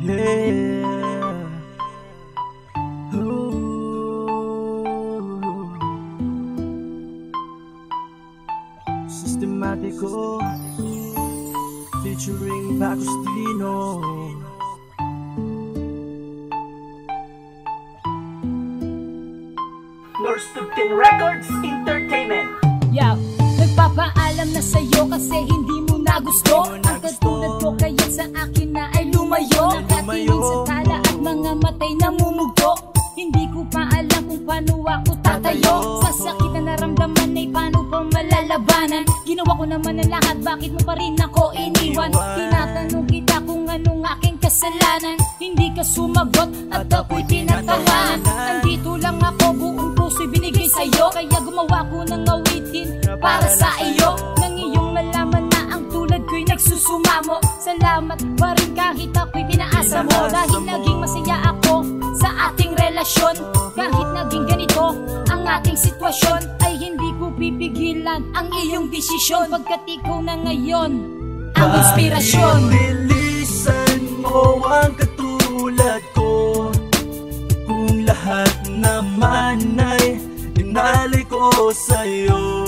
Yeah. Systematico featuring Agustino. North Tubtin Records Entertainment. Yo, nagpapaalam na sa'yo kasi hindi mo na gusto ang katulad ko, kaya sa akin na ay lumayo. Nakatingin sa tala at mga matay namumugto. Hindi ko pa alam kung paano ako tatayo. Sa sakit na naramdaman ay paano pa malalabanan. Ginawa ko naman ang lahat, bakit mo pa rin ako iniwan? Tinatanong kita kung anong aking kasalanan. Hindi ka sumagot at ako'y tinatawanan. Andito lang ako, buong puso'y binigay sa'yo. Kaya gumawa ko ng awitin para sa iyo. Nang iyong malaman na ang tulad ko'y nagsusumamo. Salamat pa rin kahit ako'y pinaasa mo. Dahil naging masaya ako sa ating relasyon. Kahit naging ganito ang ating sitwasyon, ay hindi ko pipigilan ang iyong desisyon. Pagkat ikaw na ngayon ang inspirasyon. Bilisan mo ang katulad ko, kung lahat naman ay inalay ko sa'yo.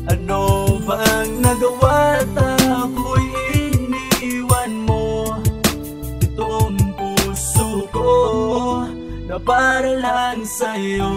Ano bang nagawa at ako'y iniwan mo? Itong puso ko na para lang sa'yo.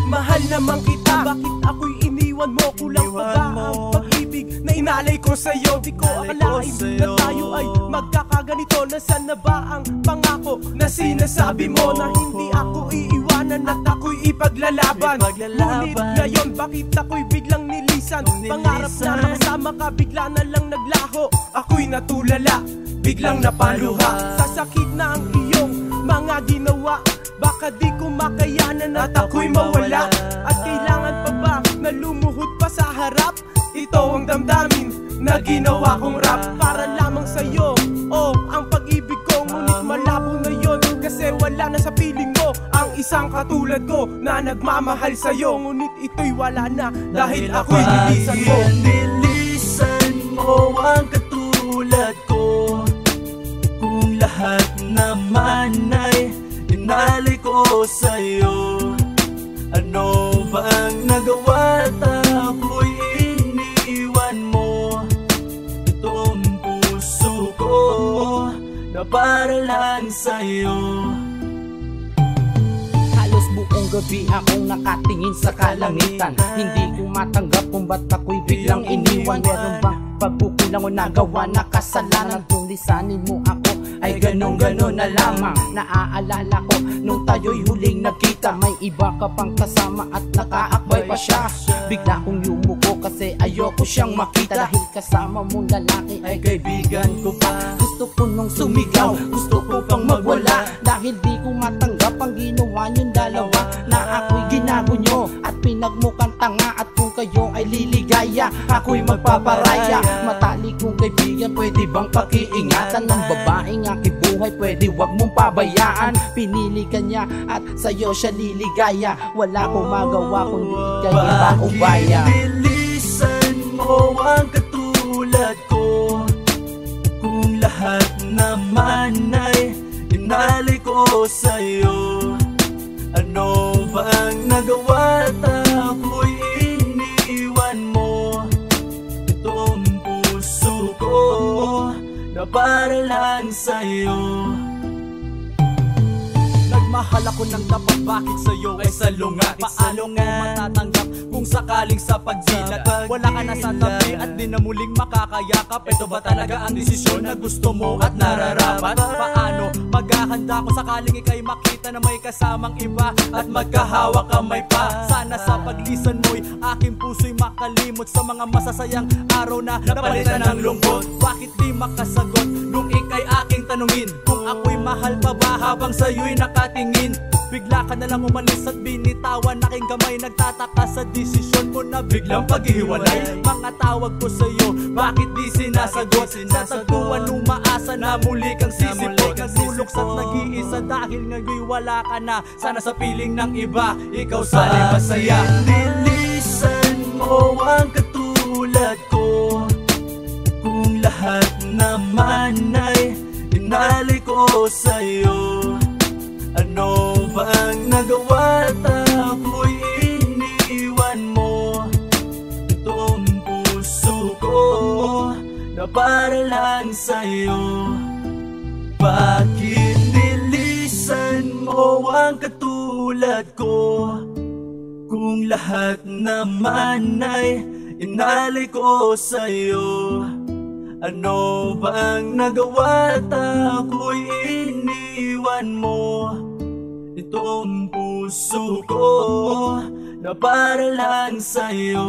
Mahal naman kita, bakit ako'y iniwan mo? Kulang pa ba ang pag-ibig na inalay ko sa'yo? Di ko akalain na tayo ay magkakaganito. Nasaan na ba ang pangako na sinasabi mo? Na hindi ako iiwanan at ako'y ipaglalaban. Ngunit ngayon bakit ako'y biglang nilisan? Pangarap na makasama ka, bigla na lang naglaho. Ako'y natulala, biglang napaluha. Sa sakit na ang iyong mga ginawa, baka di ko makayanan at ako'y mawala. At kailangan pa ba na lumuhod pa sa harap? Ito ang damdamin na ginawa kong rap para lamang sa'yo. Oh, ang pag-ibig ko, ngunit malabo na yon. Kasi wala na sa piling mo ang isang katulad ko na nagmamahal sa'yo. Ngunit ito'y wala na dahil ako'y nilisan mo. Nilisan mo ang katulad ko, kung lahat naman ay inalay ko sa'yo. Ano bang nagawa at ako'y iniwan mo? Itong puso ko na para lang sa'yo. Halos buong gabi akong nakatingin sa kalangitan. Hindi ko matanggap kung ba't ako'y biglang iniwan. Meron bang pagkukulang o nagawa na kasalanan? Kung lisanin mo ako ay ganun-ganun na lamang. Naaalala ko nung tayo'y huling nagkita, may iba ka pang kasama at nakaakbay pa siya. Bigla kong yumuko kasi ayoko siyang makita. Dahil kasama mong lalaki ay kaibigan ko pa. Gusto ko nung sumigaw, gusto ko pang magwala. Dahil di ko matanggap ang ginawa niyong dalawa. Na ako'y ginagunyo at pinagmukhang tanga. At kung kayo ay liligaya, ako'y magpaparaya. Matalik kong kaibigan, pwede bang pakiingatan ng babaeng aking buhay? Pwede wag mong pabayaan. Pinili ka niya at sa'yo siya liligaya. Wala akong magawa kundi kay iba ubaya. Bilisan mo ang katulad ko, kung lahat naman ay inalay ko sa'yo. Ano bang nagawa at ako'y iniwan mo? Itong puso ko na para lang sa'yo. Nagmahal ako ng tapat, bakit sa'yo ay salungat? Paano mo matatanggap kung sakaling sa pagdilat? Wala ka na sa tabi at di na muling makakayakap. Ito ba talaga ang desisyon na gusto mo at nararapat? Paano maghahanda kung sakaling ika'y makita na may kasamang iba at magkahawak kamay pa? Sana sa paglisan mo'y aking puso'y makalimot sa mga masasayang araw na napalitan ng lungkot. Bakit di makasagot nung ika'y aking tanungin kung ako'y mahal pa ba habang sa'yo'y nakatingin? Bigla ka na lang umalis at binitawan aking kamay. Nagtataka sa desisyon mo na biglang paghihiwalay. Mga tawag ko sa'yo, bakit di sinasagot? Sa tagpuan nung maasa na muli kang sisipot. Nagluluksa at nag-iisa dahil ngayon wala ka na. Sana sa piling ng iba, ikaw sana masaya. Nilisan mo ang katulad ko, kung lahat naman ko sa'yo? Ano bang nagawa at ako'y iniwan mo? Itong puso ko na para lang sa'yo. Bakit nilisan mo ang katulad ko? Kung lahat naman ay inalay ko sa'yo. Ano bang nagawa at ako'y iniwan mo? Itong puso ko na para lang sa'yo.